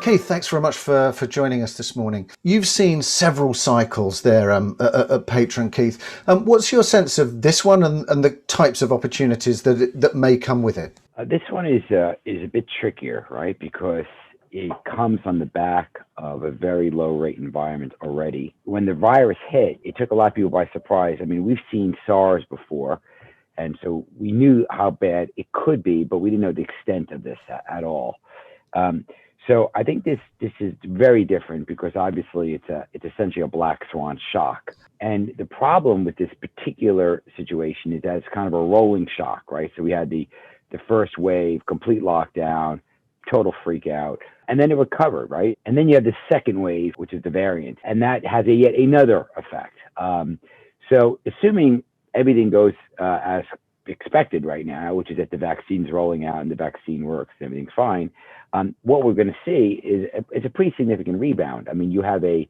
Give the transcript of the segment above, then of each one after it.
Keith, thanks very much for joining us this morning. You've seen several cycles there at Patron, Keith. What's your sense of this one and the types of opportunities that may come with it? This one is a bit trickier, right? Because it comes on the back of a very low rate environment already. When the virus hit, it took a lot of people by surprise. I mean, we've seen SARS before, and so we knew how bad it could be, but we didn't know the extent of this at all. So I think this is very different because obviously it's essentially a black swan shock. And the problem with this particular situation is that it's kind of a rolling shock, right? So we had the first wave, complete lockdown, total freak out, and then it recovered, right? And then you have the second wave, which is the variant, and that has yet another effect. So assuming everything goes as expected right now, which is that the vaccine's rolling out and the vaccine works and everything's fine, what we're going to see is a pretty significant rebound. I mean, you have a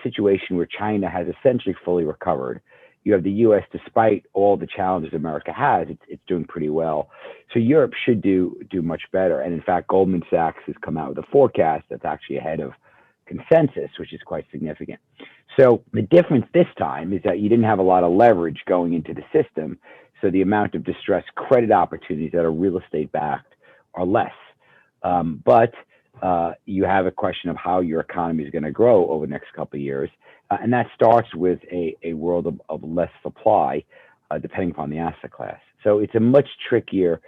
situation where China has essentially fully recovered. You have the U.S., despite all the challenges America has, it's doing pretty well. So Europe should do much better. And in fact, Goldman Sachs has come out with a forecast that's actually ahead of consensus, which is quite significant. So the difference this time is that you didn't have a lot of leverage going into the system. So the amount of distressed credit opportunities that are real estate backed are less. But you have a question of how your economy is going to grow over the next couple of years. And that starts with a world of less supply, depending upon the asset class. So it's a much trickier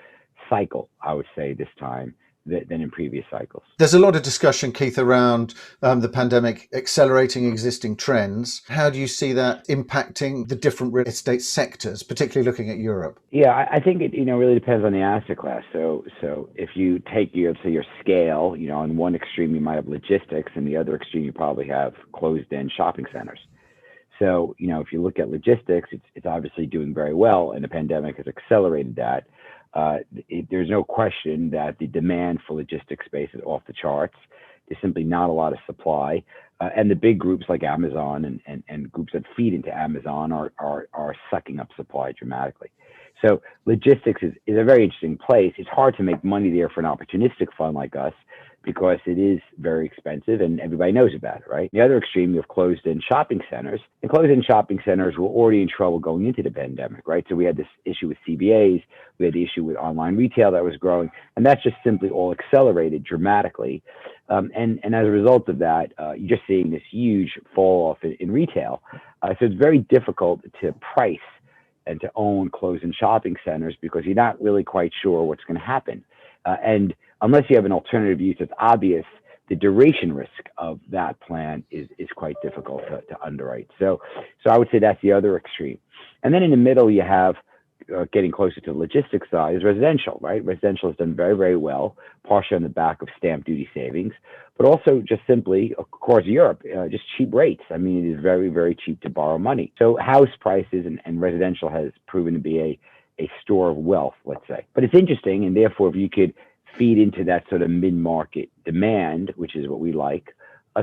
cycle, I would say, this time than in previous cycles. There's a lot of discussion, Keith, around the pandemic accelerating existing trends. How do you see that impacting the different real estate sectors, particularly looking at Europe? Yeah, I think it really depends on the asset class. So if you take your scale, on one extreme you might have logistics, and the other extreme you probably have closed-in shopping centers. So if you look at logistics, it's obviously doing very well, and the pandemic has accelerated that. There's no question that the demand for logistics space is off the charts. There's simply not a lot of supply. And the big groups like Amazon and groups that feed into Amazon are sucking up supply dramatically. So logistics is a very interesting place. It's hard to make money there for an opportunistic fund like us because it is very expensive and everybody knows about it, right? The other extreme, you have closed-in shopping centers. And closed-in shopping centers were already in trouble going into the pandemic, right? So we had this issue with CBAs, we had the issue with online retail that was growing, and that's just simply all accelerated dramatically. And as a result of that, you're just seeing this huge fall off in retail. So it's very difficult to price and to own closed-in shopping centers because you're not really quite sure what's going to happen. And unless you have an alternative use that's obvious, the duration risk of that plan is quite difficult to underwrite. So I would say that's the other extreme. And then in the middle, you have getting closer to the logistics side is residential, right? Residential has done very, very well, partially on the back of stamp duty savings, but also just simply, of course, Europe, just cheap rates. I mean, it is very, very cheap to borrow money. So house prices and residential has proven to be a store of wealth, let's say. But it's interesting, and therefore, if you could feed into that sort of mid-market demand, which is what we like,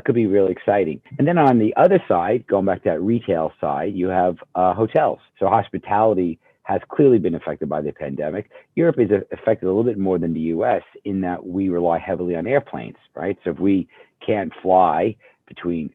could be really exciting. And then on the other side, going back to that retail side, you have hotels. So hospitality has clearly been affected by the pandemic. Europe is affected a little bit more than the US in that we rely heavily on airplanes, right? So if we can't fly between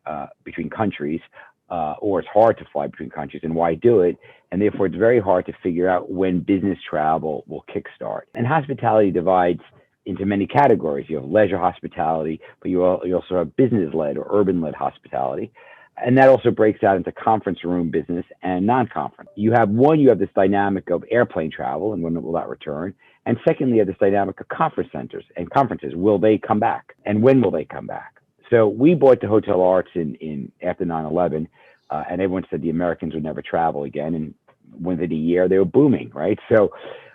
countries, or it's hard to fly between countries, and why do it? And therefore, it's very hard to figure out when business travel will kickstart. And hospitality divides into many categories. You have leisure hospitality, but you also have business-led or urban-led hospitality. And that also breaks out into conference room business and non-conference. You have this dynamic of airplane travel and when will that return? And secondly, you have this dynamic of conference centers and conferences. Will they come back? And when will they come back? So we bought the Hotel Arts in after 9/11, and everyone said the Americans would never travel again. And within a year, they were booming, right? So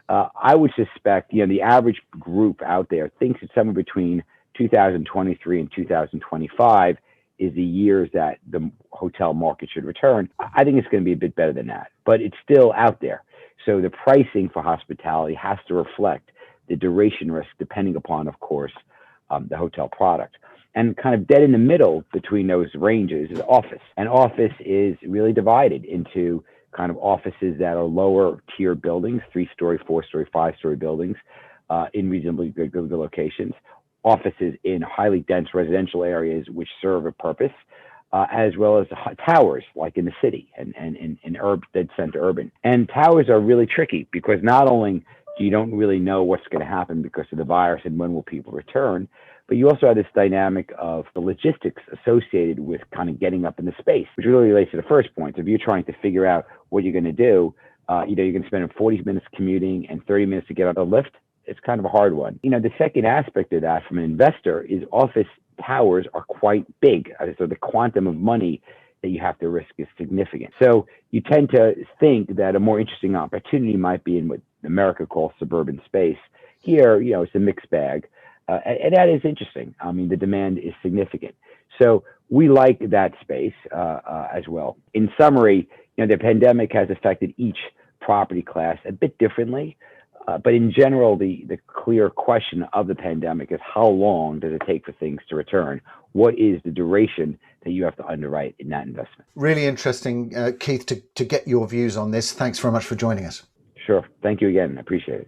I would suspect, the average group out there thinks it's somewhere between 2023 and 2025 is the years that the hotel market should return. I think it's going to be a bit better than that, but it's still out there. So the pricing for hospitality has to reflect the duration risk, depending upon, of course, the hotel product. And kind of dead in the middle between those ranges is office. And office is really divided into kind of offices that are lower tier buildings, 3-story, 4-story, 5-story buildings in reasonably good locations, offices in highly dense residential areas which serve a purpose, as well as towers like in the city and in dead center urban. And towers are really tricky because not only do you don't really know what's going to happen because of the virus and when will people return, but you also have this dynamic of the logistics associated with kind of getting up in the space, which really relates to the first point. So if you're trying to figure out what you're going to do, you're going to spend 40 minutes commuting and 30 minutes to get on a lift. It's kind of a hard one. The second aspect of that from an investor is office towers are quite big. So the quantum of money that you have to risk is significant. So you tend to think that a more interesting opportunity might be in what America calls suburban space. Here, it's a mixed bag. And that is interesting. I mean, the demand is significant. So we like that space as well. In summary, the pandemic has affected each property class a bit differently. But in general, the clear question of the pandemic is how long does it take for things to return? What is the duration that you have to underwrite in that investment? Really interesting, Keith, to get your views on this. Thanks very much for joining us. Sure. Thank you again. I appreciate it.